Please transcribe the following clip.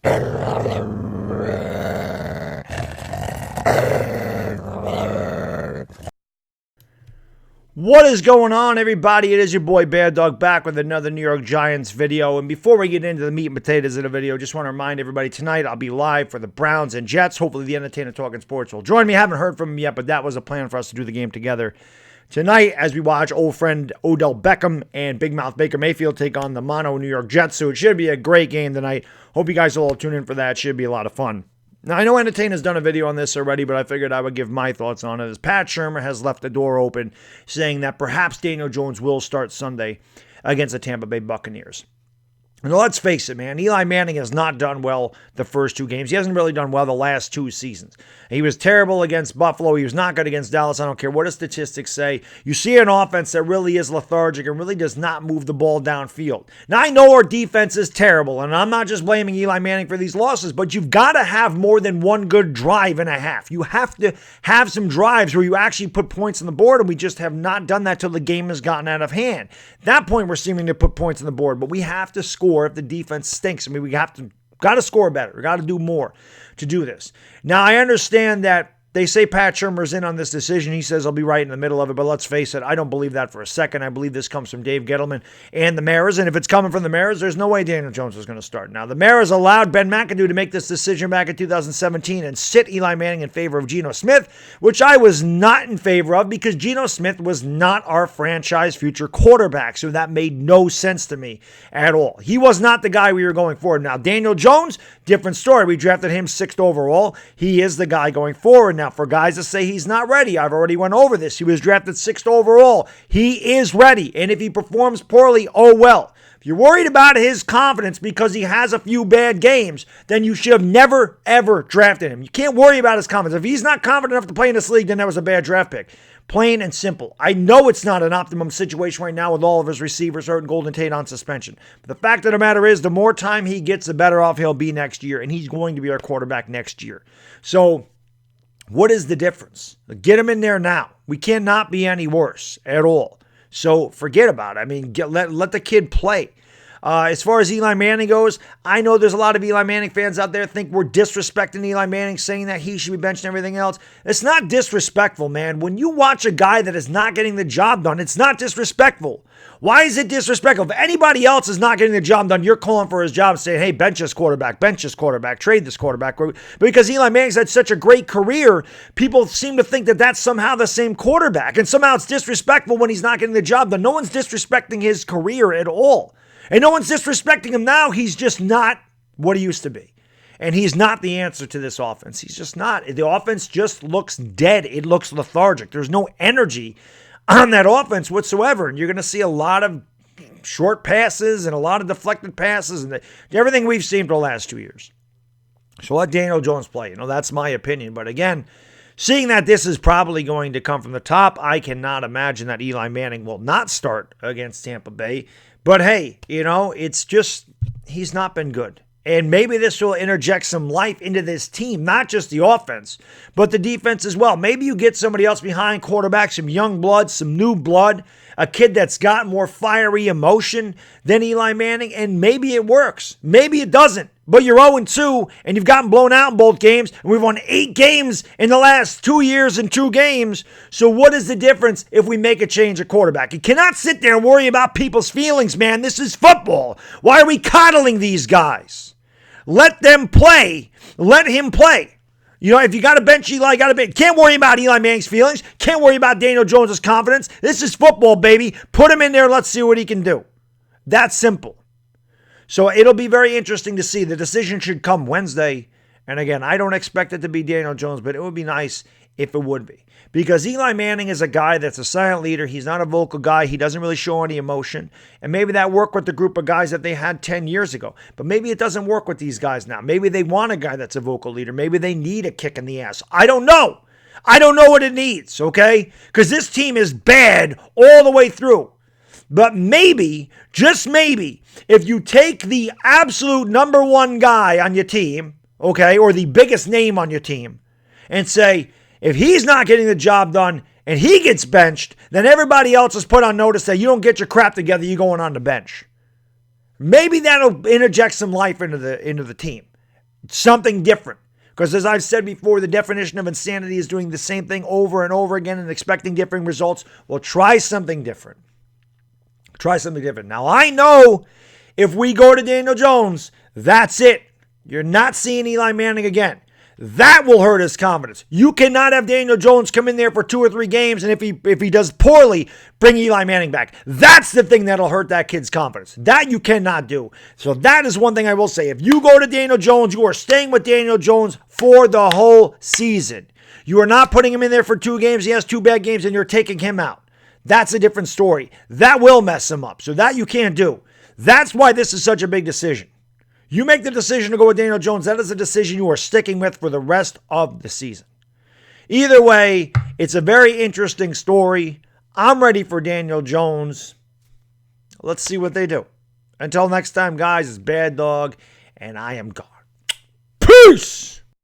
What is going on, everybody? It is your boy Baddog back with another New York Giants video. And before we get into the meat and potatoes of the video, just want to remind everybody tonight I'll be live for the Browns and Jets. Hopefully the Entertainer Talking Sports will join me. I haven't heard from him yet, but that was a plan for us to do the game together tonight as we watch old friend Odell Beckham and Big Mouth Baker Mayfield take on the mono New York Jets. So it should be a great game tonight. Hope you guys will all tune in for that. It should be a lot of fun. Now, I know Entertainer's done a video on this already, but I figured I would give my thoughts on it. As Pat Shurmur has left the door open, saying that perhaps Daniel Jones will start Sunday against the Tampa Bay Buccaneers. And let's face it, man, Eli Manning has not done well the first two games. He hasn't really done well the last two seasons. He was terrible against Buffalo. He was not good against Dallas. I don't care what the statistics say. You see an offense that really is lethargic and really does not move the ball downfield. Now, I know our defense is terrible, and I'm not just blaming Eli Manning for these losses, but you've got to have more than one good drive and a half. You have to have some drives where you actually put points on the board, and we just have not done that till the game has gotten out of hand. At that point, we're seeming to put points on the board, but we have to score if the defense stinks. I mean, we got to score better. We got to do more to do this. Now, I understand that they say Pat Shurmur's in on this decision. He says I'll be right in the middle of it, but let's face it, I don't believe that for a second. I believe this comes from Dave Gettleman and the Maras, and if it's coming from the Maras, there's no way Daniel Jones is going to start. Now, the Maras allowed Ben McAdoo to make this decision back in 2017 and sit Eli Manning in favor of Geno Smith, which I was not in favor of because Geno Smith was not our franchise future quarterback, so that made no sense to me at all. He was not the guy we were going forward. Now, Daniel Jones, different story. We drafted him 6th overall. He is the guy going forward. Now, for guys that say he's not ready, I've already went over this. He was drafted 6th overall. He is ready, and if he performs poorly, oh well. If you're worried about his confidence because he has a few bad games, then you should have never, ever drafted him. You can't worry about his confidence. If he's not confident enough to play in this league, then that was a bad draft pick. Plain and simple. I know it's not an optimum situation right now with all of his receivers hurt and Golden Tate on suspension. But the fact of the matter is, the more time he gets, the better off he'll be next year, and he's going to be our quarterback next year. So, what is the difference? Get him in there now. We cannot be any worse at all. So forget about it. I mean, let the kid play. As far as Eli Manning goes, I know there's a lot of Eli Manning fans out there think we're disrespecting Eli Manning, saying that he should be benched and everything else. It's not disrespectful, man. When you watch a guy that is not getting the job done, it's not disrespectful. Why is it disrespectful? If anybody else is not getting the job done, you're calling for his job saying, hey, bench this quarterback, trade this quarterback. Because Eli Manning's had such a great career, people seem to think that that's somehow the same quarterback. And somehow it's disrespectful when he's not getting the job done. No one's disrespecting his career at all. And no one's disrespecting him now. He's just not what he used to be. And he's not the answer to this offense. He's just not. The offense just looks dead. It looks lethargic. There's no energy on that offense whatsoever. And you're going to see a lot of short passes and a lot of deflected passes and everything we've seen for the last 2 years. So let Daniel Jones play. That's my opinion. But again, seeing that this is probably going to come from the top, I cannot imagine that Eli Manning will not start against Tampa Bay. But hey, it's just, he's not been good. And maybe this will interject some life into this team, not just the offense, but the defense as well. Maybe you get somebody else behind quarterback, some young blood, some new blood, a kid that's got more fiery emotion than Eli Manning, and maybe it works. Maybe it doesn't. But you're 0-2, and you've gotten blown out in both games, and we've won 8 games in the last 2 years in 2 games. So what is the difference if we make a change at quarterback? You cannot sit there and worry about people's feelings, man. This is football. Why are we coddling these guys? Let them play. Let him play. If you got to bench Eli, you got to bench. Can't worry about Eli Manning's feelings. Can't worry about Daniel Jones' confidence. This is football, baby. Put him in there. Let's see what he can do. That's simple. So it'll be very interesting to see. The decision should come Wednesday. And again, I don't expect it to be Daniel Jones, but it would be nice if it would be. Because Eli Manning is a guy that's a silent leader. He's not a vocal guy. He doesn't really show any emotion. And maybe that worked with the group of guys that they had 10 years ago. But maybe it doesn't work with these guys now. Maybe they want a guy that's a vocal leader. Maybe they need a kick in the ass. I don't know. I don't know what it needs, okay? Because this team is bad all the way through. But maybe, just maybe, if you take the absolute number one guy on your team, okay, or the biggest name on your team, and say, if he's not getting the job done and he gets benched, then everybody else is put on notice that you don't get your crap together, you're going on the bench. Maybe that'll interject some life into the team. Something different. Because as I've said before, the definition of insanity is doing the same thing over and over again and expecting different results. Well, try something different. Try something different. Now, I know if we go to Daniel Jones, that's it. You're not seeing Eli Manning again. That will hurt his confidence. You cannot have Daniel Jones come in there for 2 or 3 games, and if he does poorly, bring Eli Manning back. That's the thing that'll hurt that kid's confidence. That you cannot do. So that is one thing I will say. If you go to Daniel Jones, you are staying with Daniel Jones for the whole season. You are not putting him in there for 2 games. He has 2 bad games, and you're taking him out. That's a different story. That will mess him up. So that you can't do. That's why this is such a big decision. You make the decision to go with Daniel Jones. That is a decision you are sticking with for the rest of the season. Either way, it's a very interesting story. I'm ready for Daniel Jones. Let's see what they do. Until next time, guys, it's Baddog, and I am gone. Peace!